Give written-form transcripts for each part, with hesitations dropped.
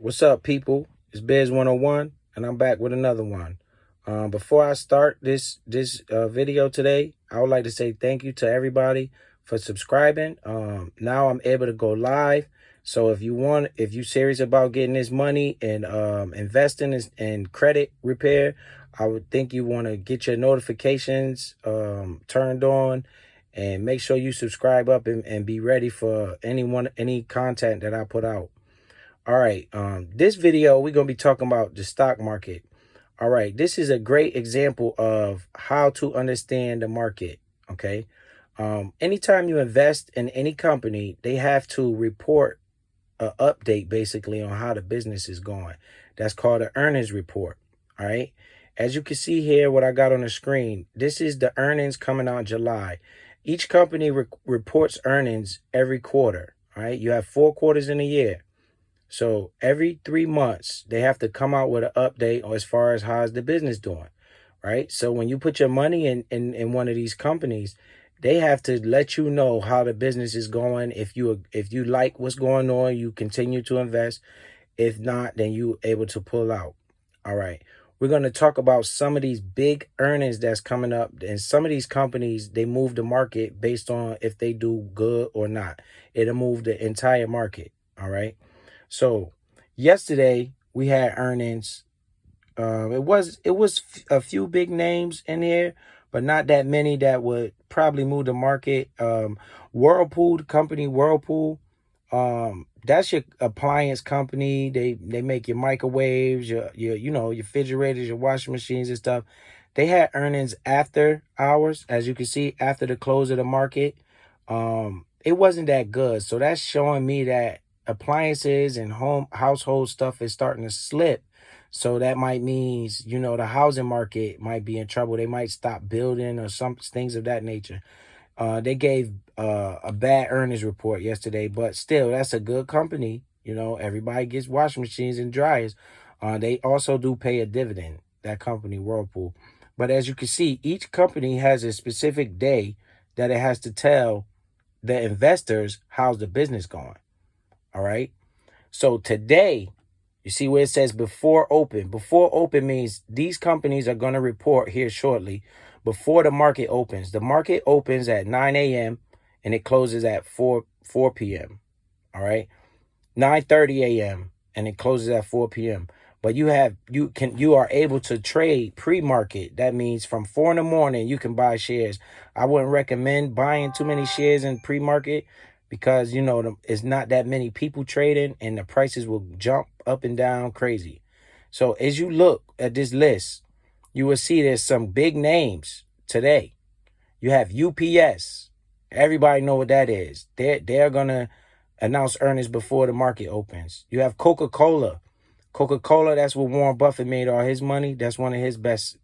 What's up, people? It's Biz 101, and I'm back with another one. Before I start this video today, I would like to say thank you to everybody for subscribing. Now I'm able to go live. So if you're serious about getting this money and investing in credit repair, I would think you want to get your notifications turned on and make sure you subscribe up and be ready for any content that I put out. All right, this video, we're going to be talking about the stock market. All right, this is a great example of how to understand the market, okay? Anytime you invest in any company, they have to report an update basically on how the business is going. That's called an earnings report, all right? As you can see here, what I got on the screen, this is the earnings coming out in July. Each company reports earnings every quarter, all right? You have 4 quarters in a year. So every 3 months, they have to come out with an update as far as how's the business doing, right? So when you put your money in one of these companies, they have to let you know how the business is going. If you like what's going on, you continue to invest. If not, then you able to pull out. All right. We're going to talk about some of these big earnings that's coming up. And some of these companies, they move the market based on if they do good or not. It'll move the entire market. All right. So yesterday we had earnings. It was a few big names in here, but not that many that would probably move the market. Whirlpool, the company Whirlpool, that's your appliance company. They make your microwaves, your refrigerators, your washing machines and stuff. They had earnings after hours, as you can see, after the close of the market. It wasn't that good. So that's showing me that appliances and household stuff is starting to slip. So that might mean, the housing market might be in trouble. They might stop building or some things of that nature. They gave a bad earnings report yesterday, but still, that's a good company. Everybody gets washing machines and dryers. They also do pay a dividend, that company, Whirlpool. But as you can see, each company has a specific day that it has to tell the investors how's the business going. All right. So today, you see where it says before open. Before open means these companies are going to report here shortly before the market opens. The market opens at 9 a.m. and it closes at 4 p.m. All right. 9:30 a.m. and it closes at 4 p.m. But you are able to trade pre-market. That means from 4 in the morning, you can buy shares. I wouldn't recommend buying too many shares in pre-market because, it's not that many people trading and the prices will jump up and down crazy. So as you look at this list, you will see there's some big names today. You have UPS. Everybody know what that is. They're going to announce earnings before the market opens. You have Coca-Cola. Coca-Cola, that's where Warren Buffett made all his money. That's one of his best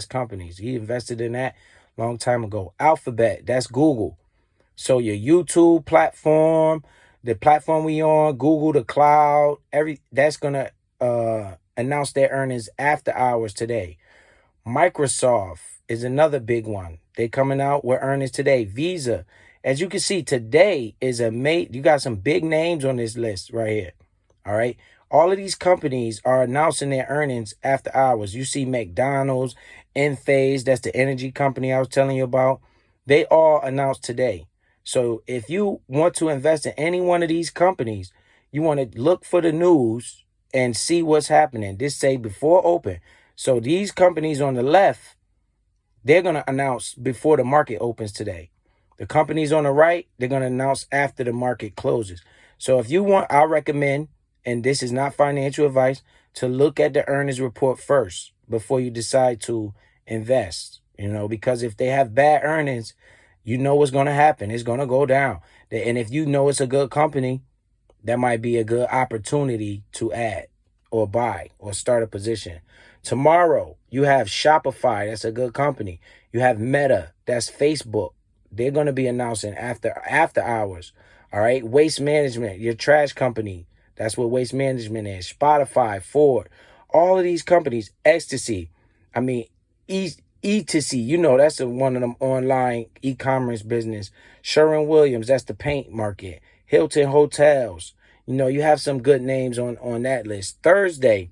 companies. He invested in that long time ago. Alphabet, that's Google. So your YouTube platform, the platform we on, Google, the cloud, that's going to announce their earnings after hours today. Microsoft is another big one. They coming out with earnings today. Visa, as you can see, today is you got some big names on this list right here. All right. All of these companies are announcing their earnings after hours. You see McDonald's, Enphase, that's the energy company I was telling you about. They all announced today. So if you want to invest in any one of these companies, you want to look for the news and see what's happening. This say before open. So these companies on the left, they're going to announce before the market opens today. The companies on the right, they're going to announce after the market closes. So if you want, I recommend, and this is not financial advice, to look at the earnings report first before you decide to invest, because if they have bad earnings, you know what's going to happen. It's going to go down. And if you know it's a good company, that might be a good opportunity to add or buy or start a position. Tomorrow, you have Shopify. That's a good company. You have Meta. That's Facebook. They're going to be announcing after hours. All right. Waste Management, your trash company. That's what Waste Management is. Spotify, Ford, all of these companies, Ecstasy. I mean, E2C, that's one of them online e-commerce business. Sherwin-Williams, that's the paint market. Hilton Hotels. You know, you have some good names on that list. Thursday,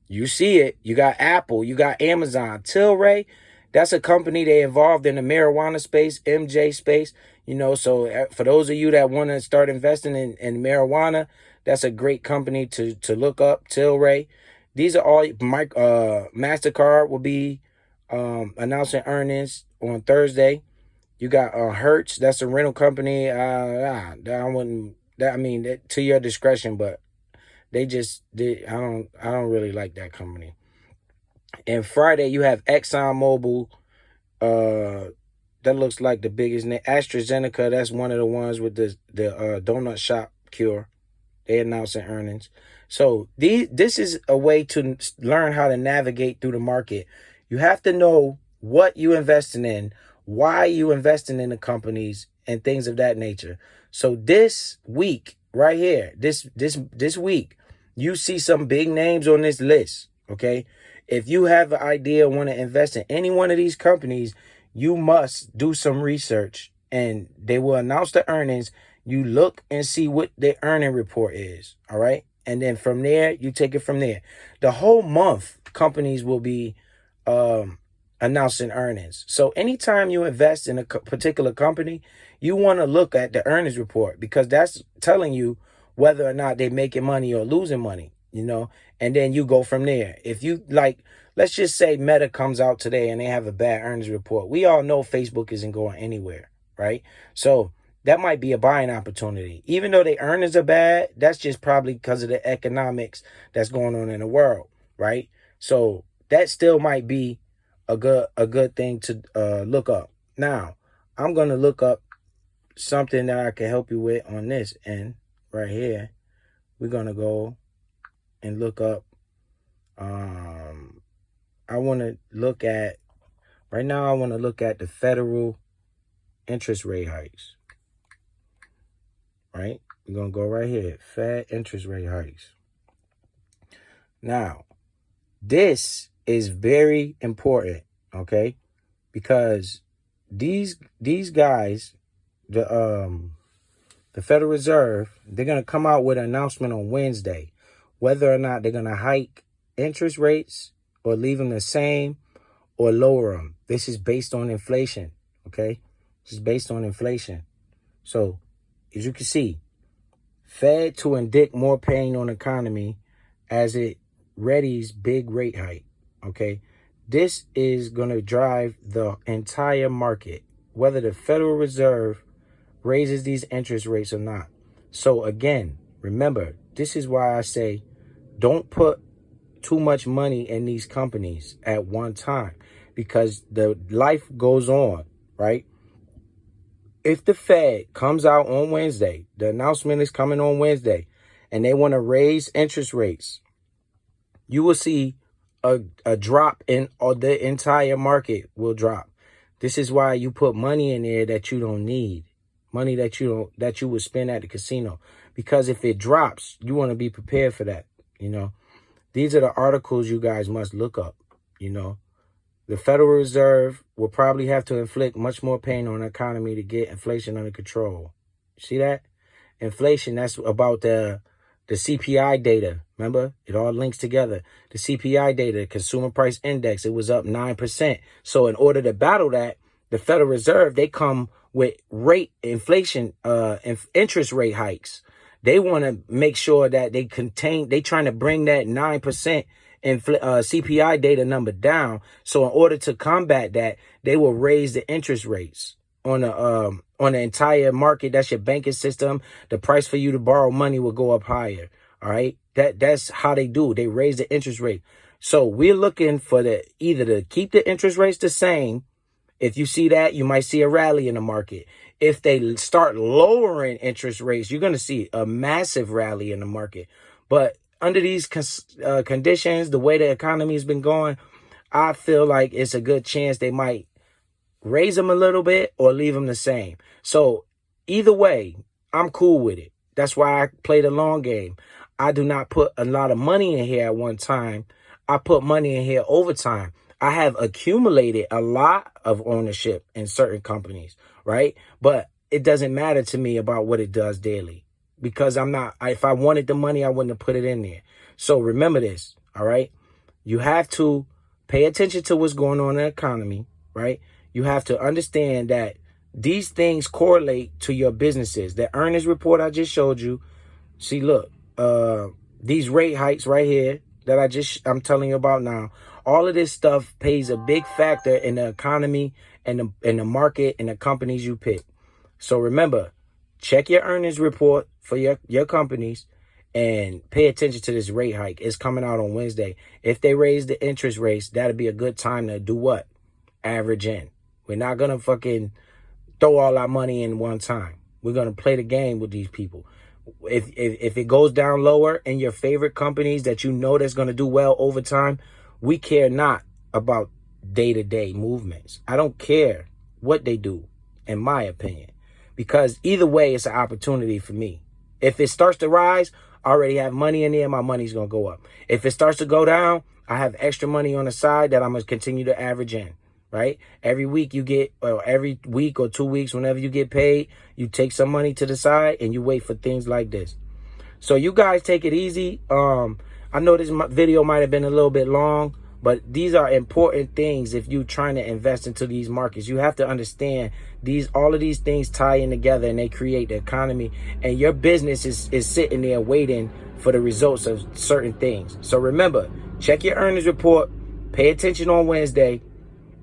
you see it. You got Apple, you got Amazon. Tilray, that's a company they involved in the marijuana space, MJ space. You know, so for those of you that want to start investing in marijuana, that's a great company to look up. Tilray. These are all MasterCard will be announcing earnings on Thursday. You got Hertz, that's a rental company. I wouldn't. I mean, to your discretion, but they just did. I don't really like that company. And Friday you have ExxonMobil. That looks like the biggest name. AstraZeneca. That's one of the ones with the donut shop cure. They announcing earnings. So this is a way to learn how to navigate through the market. You have to know what you investing in, why you investing in the companies, and things of that nature. So this week, right here, this week, you see some big names on this list. Okay, if you have an idea, want to invest in any one of these companies, you must do some research, and they will announce the earnings. You look and see what the earning report is. All right. And then from there, you take it from there. The whole month, companies will be announcing earnings. So anytime you invest in a particular company, you want to look at the earnings report, because that's telling you whether or not they're making money or losing money, you know, and then you go from there. If you like, let's just say Meta comes out today and they have a bad earnings report. We all know Facebook isn't going anywhere, right? So that might be a buying opportunity. Even though the earnings are bad, that's just probably because of the economics that's going on in the world, right? So that still might be a good thing to look up. Now, I'm going to look up something that I can help you with on this end right here. We're going to go and look up. I want to look at, right now I want to look at the federal interest rate hikes. Right? We're going to go right here. Fed interest rate hikes. Now, this is very important, okay? Because these guys, the Federal Reserve, they're going to come out with an announcement on Wednesday whether or not they're going to hike interest rates or leave them the same or lower them. This is based on inflation, okay? This is based on inflation. So, as you can see, Fed to indict more pain on the economy as it readies big rate hike. Okay, this is going to drive the entire market, whether the Federal Reserve raises these interest rates or not. So again, remember, this is why I say don't put too much money in these companies at one time, because the life goes on, right? If the Fed comes out on Wednesday, the announcement is coming on Wednesday, and they want to raise interest rates, you will see a drop in, or the entire market will drop. This is why you put money in there that you don't need, money that you would spend at the casino, because if it drops, you want to be prepared for that. You know, these are the articles you guys must look up. You know, the Federal Reserve will probably have to inflict much more pain on the economy to get inflation under control. See that? Inflation, that's about the CPI data. Remember, it all links together. The CPI data, Consumer Price Index, it was up 9%. So in order to battle that, the Federal Reserve, they come with interest rate hikes. They want to make sure that they trying to bring that 9% CPI data number down. So in order to combat that, they will raise the interest rates on the entire market. That's your banking system. The price for you to borrow money will go up higher. All right. That's how they do. They raise the interest rate. So we're looking for either to keep the interest rates the same. If you see that, you might see a rally in the market. If they start lowering interest rates, you're going to see a massive rally in the market. But under these conditions, the way the economy has been going, I feel like it's a good chance they might raise them a little bit or leave them the same. So either way, I'm cool with it. That's why I play the long game. I do not put a lot of money in here at one time. I put money in here over time. I have accumulated a lot of ownership in certain companies, right? But it doesn't matter to me about what it does daily. because if I wanted the money, I wouldn't have put it in there. So remember this, all right? You have to pay attention to what's going on in the economy, right? You have to understand that these things correlate to your businesses. The earnings report I just showed you. See, look, these rate hikes right here that I'm telling you about now, all of this stuff plays a big factor in the economy and the market and the companies you pick. So remember, check your earnings report for your companies and pay attention to this rate hike. It's coming out on Wednesday. If they raise the interest rates, that'll be a good time to do what? Average in. We're not going to fucking throw all our money in one time. We're going to play the game with these people. If it goes down lower in your favorite companies that you know that's going to do well over time, we care not about day-to-day movements. I don't care what they do, in my opinion, because either way, it's an opportunity for me. If it starts to rise, I already have money in there. My money's going to go up. If it starts to go down, I have extra money on the side that I'm going to continue to average in. Right? Every week you get, or every week or 2 weeks, whenever you get paid, you take some money to the side and you wait for things like this. So you guys take it easy. I know this video might have been a little bit long, but these are important things if you're trying to invest into these markets. You have to understand all of these things tie in together and they create the economy, and your business is sitting there waiting for the results of certain things. So remember, check your earnings report, pay attention on Wednesday,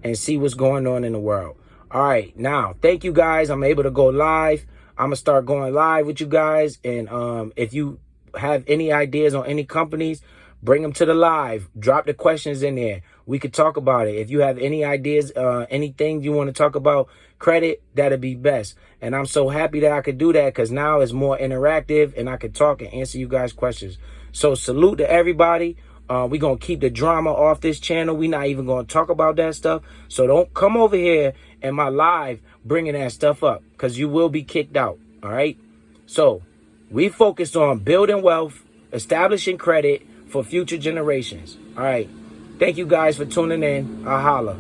and see what's going on in the world. All right, now, thank you guys. I'm able to go live. I'm going to start going live with you guys. And if you have any ideas on any companies, bring them to the live. Drop the questions in there. We could talk about it. If you have any ideas, anything you want to talk about, credit, that'd be best. And I'm so happy that I could do that because now it's more interactive and I could talk and answer you guys' questions. So salute to everybody. We're going to keep the drama off this channel. We're not even going to talk about that stuff. So don't come over here in my live bringing that stuff up because you will be kicked out. All right. So we focus on building wealth, establishing credit for future generations. All right. Thank you guys for tuning in. I'll holla.